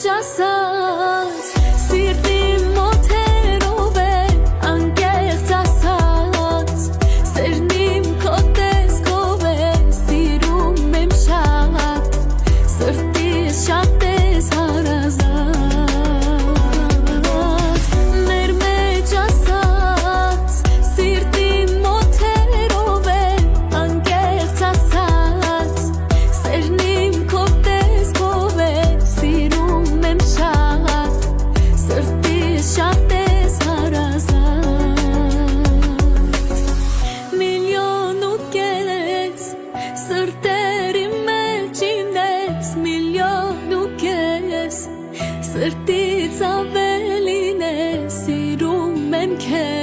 մեջ ասած սիրտի մոթերով է անկեղծ ասած սերն իմ քո տեսքով է սիրում եմ շատ սրտիս շատ ես հարազատ մեր մեջ ասած սիրտի մոթերով է անկեղծ ասած սերն իմ քո տեսքով է սիրում եմ շատ սրտիս շատ ես հարազատ միլիոն ու կես սրտերի մեջ ինձ միլիոն ու կես սրտից ավելին է սիրում եմ քեզ